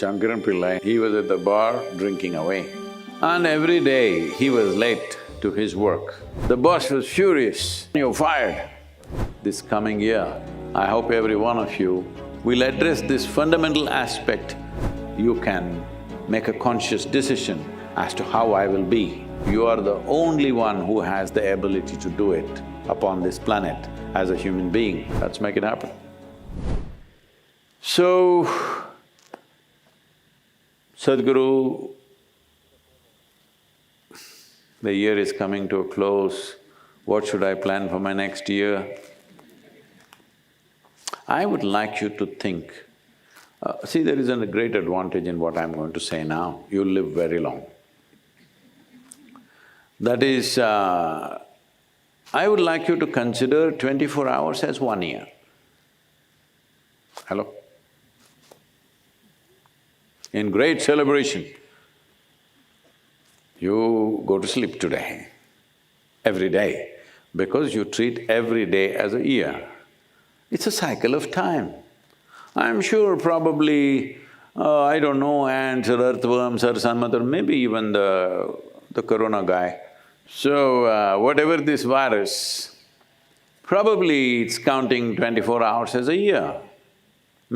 Shankaran Pillai, he was at the bar drinking away. And every day he was late to his work. The boss was furious, "You're fired." This coming year, I hope every one of you will address this fundamental aspect. You can make a conscious decision as to how I will be. You are the only one who has the ability to do it upon this planet as a human being. Let's make it happen. So, Sadhguru, the year is coming to a close. What should I plan for my next year? I would like you to think, see, there is a great advantage in what I'm going to say now. You live very long. That is, I would like you to consider 24 hours as 1 year. Hello? In great celebration, you go to sleep today, every day, because you treat every day as a year. It's a cycle of time. I'm sure probably, I don't know, ants or earthworms or some other, maybe even the corona guy. So, whatever this virus, probably it's counting 24 hours as a year.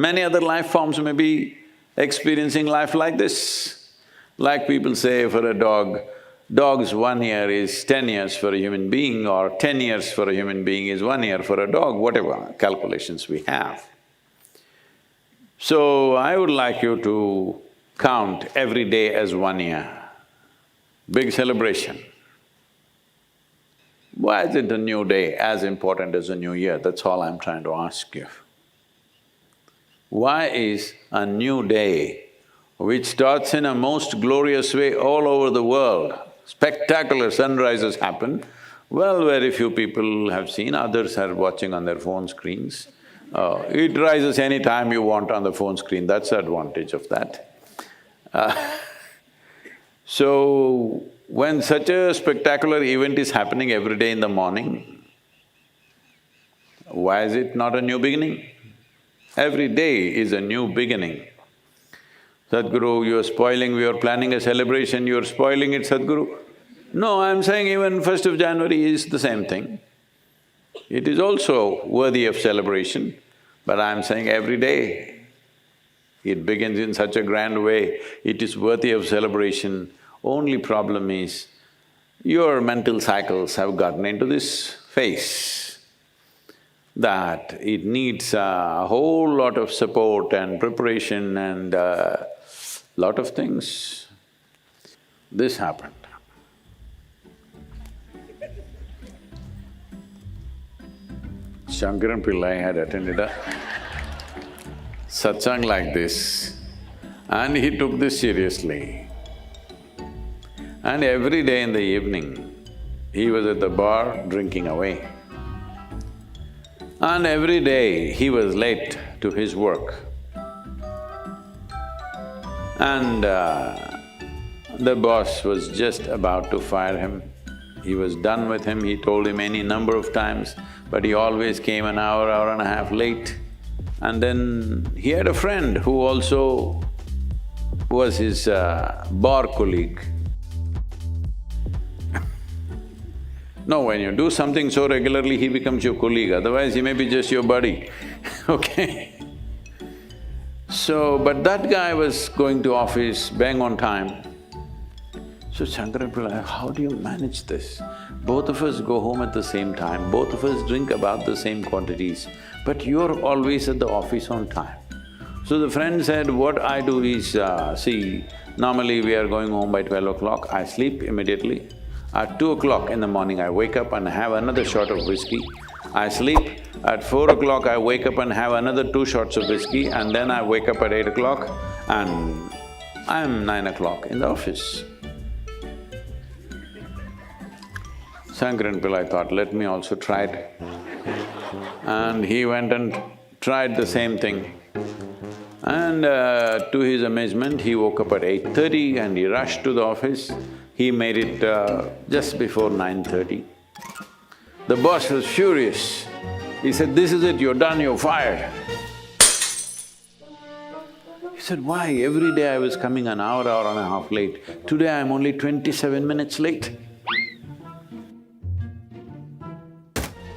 Many other life forms may be experiencing life like this. Like people say for a dog, dog's 1 year is 10 years for a human being, or 10 years for a human being is 1 year for a dog, whatever calculations we have. So, I would like you to count every day as 1 year. Big celebration. Why isn't a new day as important as a new year? That's all I'm trying to ask you. Why is a new day, which starts in a most glorious way all over the world, spectacular sunrises happen, well, very few people have seen, others are watching on their phone screens. It rises any time you want on the phone screen, that's the advantage of that. So, when such a spectacular event is happening every day in the morning, why is it not a new beginning? Every day is a new beginning. Sadhguru, you're spoiling, we are planning a celebration, you're spoiling it, Sadhguru. No, I'm saying even 1st of January is the same thing. It is also worthy of celebration, but I'm saying every day. It begins in such a grand way, it is worthy of celebration. Only problem is, your mental cycles have gotten into this phase that it needs a whole lot of support and preparation and lot of things. This happened. Shankaran Pillai had attended a satsang like this and he took this seriously. And every day in the evening, he was at the bar drinking away. And every day he was late to his work. And the boss was just about to fire him. He was done with him, he told him any number of times, but he always came an hour, hour and a half late. And then he had a friend who also was his bar colleague. No, when you do something so regularly, he becomes your colleague, otherwise he may be just your buddy, okay? So, but that guy was going to office bang on time. So Shankaran Pillai, how do you manage this? Both of us go home at the same time, both of us drink about the same quantities, but you're always at the office on time. So the friend said, what I do is, see, normally we are going home by 12 o'clock, I sleep immediately. At 2 o'clock in the morning, I wake up and have another shot of whiskey. I sleep. At 4 o'clock, I wake up and have another 2 shots of whiskey, and then I wake up at 8 o'clock and I'm 9 o'clock in the office. Shankaran Pillai thought, let me also try it. And he went and tried the same thing. And to his amazement, he woke up at 8:30 and he rushed to the office. He made it just before 9:30. The boss was furious. He said, "This is it, you're done, you're fired." He said, why? Every day I was coming an hour and a half late. Today I'm only 27 minutes late.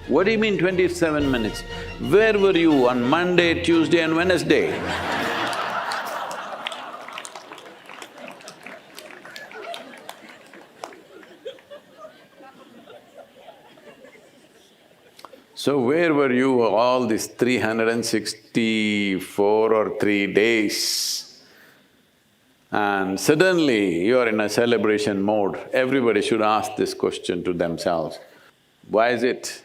What do you mean 27 minutes? Where were you on Monday, Tuesday and Wednesday? So where were you all these 364 or 3 days? And suddenly you're in a celebration mode. Everybody should ask this question to themselves. Why is it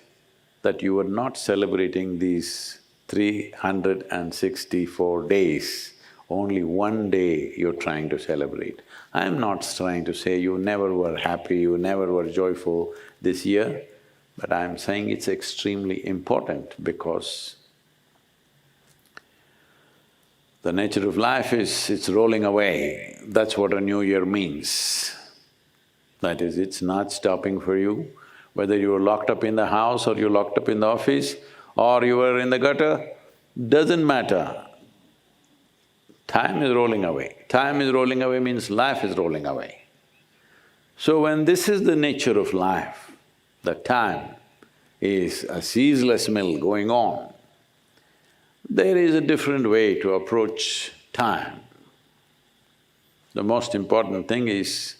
that you are not celebrating these 364 days? Only one day you're trying to celebrate. I'm not trying to say you never were happy, you never were joyful this year. But I'm saying it's extremely important because the nature of life is, it's rolling away. That's what a new year means. That is, it's not stopping for you. Whether you were locked up in the house or you're locked up in the office or you were in the gutter, doesn't matter. Time is rolling away. Time is rolling away means life is rolling away. So when this is the nature of life, the time is a ceaseless mill going on. There is a different way to approach time. The most important thing is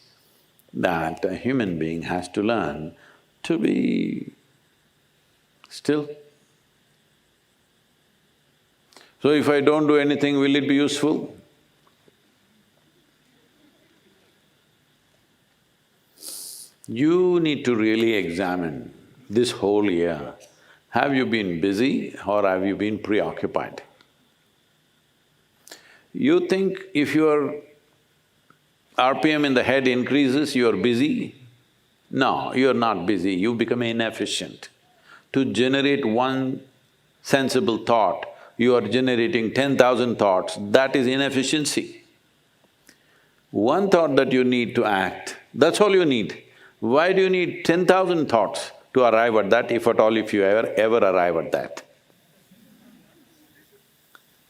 that a human being has to learn to be still. So if I don't do anything, will it be useful? You need to really examine this whole year. Have you been busy or have you been preoccupied? You think if your RPM in the head increases, you're busy? No, you're not busy, you become inefficient. To generate one sensible thought, you are generating 10,000 thoughts, that is inefficiency. One thought that you need to act, that's all you need. Why do you need 10,000 thoughts to arrive at that, if at all, if you ever arrive at that?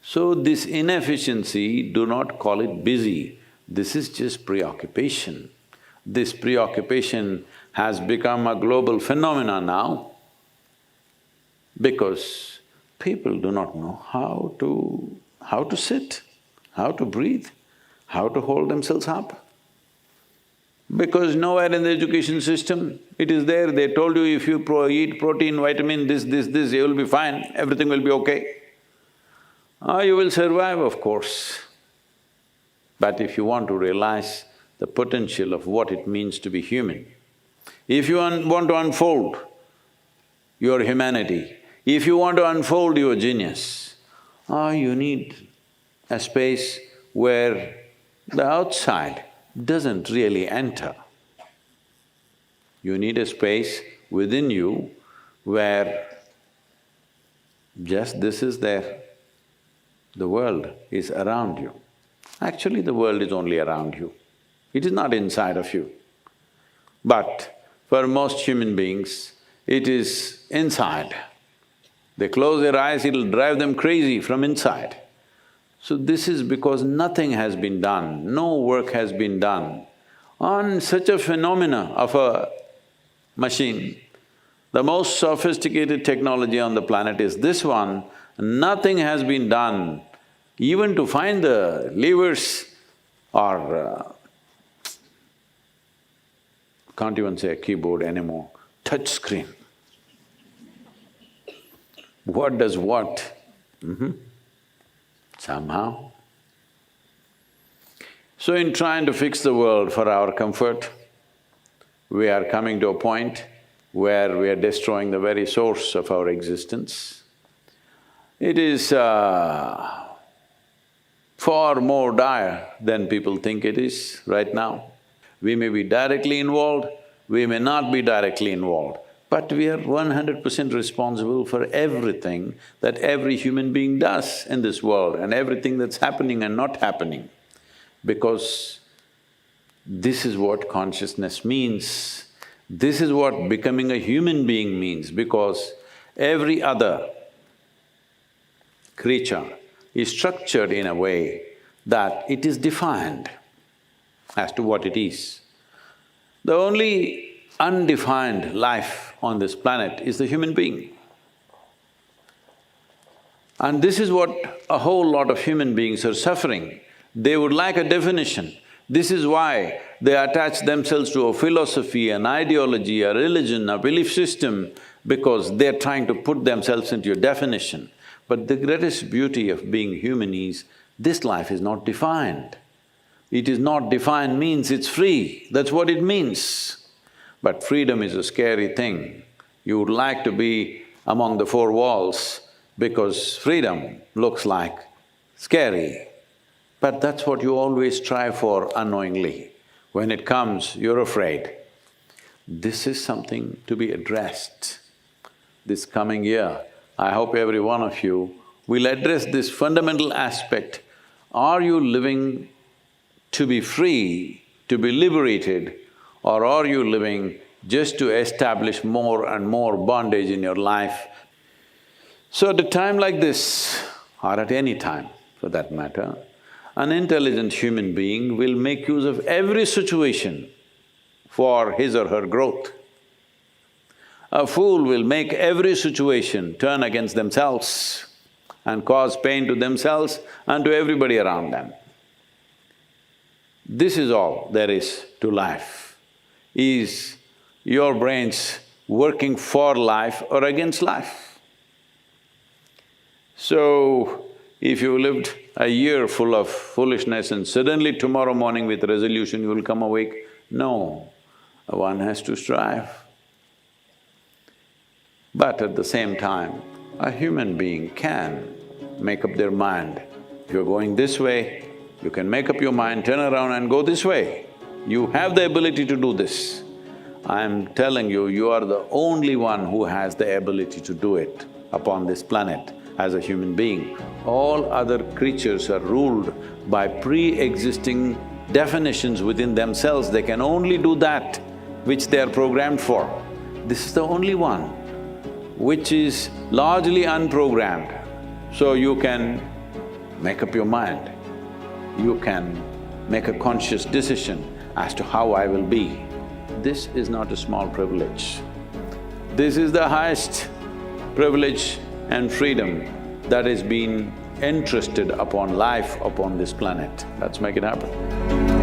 So this inefficiency, do not call it busy, this is just preoccupation. This preoccupation has become a global phenomenon now because people do not know how to sit, how to breathe, how to hold themselves up. Because nowhere in the education system it is there, they told you if you eat protein, vitamin, this, you will be fine, everything will be okay. You will survive, of course. But if you want to realize the potential of what it means to be human, if you want to unfold your humanity, if you want to unfold your genius, you need a space where the outside doesn't really enter. You need a space within you where just this is there. The world is around you. Actually, the world is only around you. It is not inside of you. But for most human beings, it is inside. They close their eyes, it'll drive them crazy from inside. So this is because nothing has been done, no work has been done on such a phenomena of a machine. The most sophisticated technology on the planet is this one, nothing has been done even to find the levers or can't even say a keyboard anymore, touch screen. What does what? Somehow. So in trying to fix the world for our comfort, we are coming to a point where we are destroying the very source of our existence. It is far more dire than people think it is right now. We may be directly involved, we may not be directly involved, but we are 100% responsible for everything that every human being does in this world and everything that's happening and not happening. Because this is what consciousness means, this is what becoming a human being means, because every other creature is structured in a way that it is defined as to what it is. The only undefined life on this planet is the human being. And this is what a whole lot of human beings are suffering. They would like a definition. This is why they attach themselves to a philosophy, an ideology, a religion, a belief system, because they're trying to put themselves into a definition. But the greatest beauty of being human is, this life is not defined. It is not defined means it's free, that's what it means. But freedom is a scary thing. You would like to be among the four walls because freedom looks like scary. But that's what you always strive for unknowingly. When it comes, you're afraid. This is something to be addressed. This coming year, I hope every one of you will address this fundamental aspect. Are you living to be free, to be liberated, or are you living just to establish more and more bondage in your life? So at a time like this, or at any time for that matter, an intelligent human being will make use of every situation for his or her growth. A fool will make every situation turn against themselves and cause pain to themselves and to everybody around them. This is all there is to life. Is your brains working for life or against life? So, if you lived a year full of foolishness and suddenly tomorrow morning with resolution you will come awake, no, one has to strive. But at the same time, a human being can make up their mind. If you're going this way, you can make up your mind, turn around and go this way. You have the ability to do this. I'm telling you, you are the only one who has the ability to do it upon this planet as a human being. All other creatures are ruled by pre-existing definitions within themselves. They can only do that which they are programmed for. This is the only one which is largely unprogrammed. So you can make up your mind. You can make a conscious decision as to how I will be. This is not a small privilege. This is the highest privilege and freedom that has been entrusted upon life upon this planet. Let's make it happen.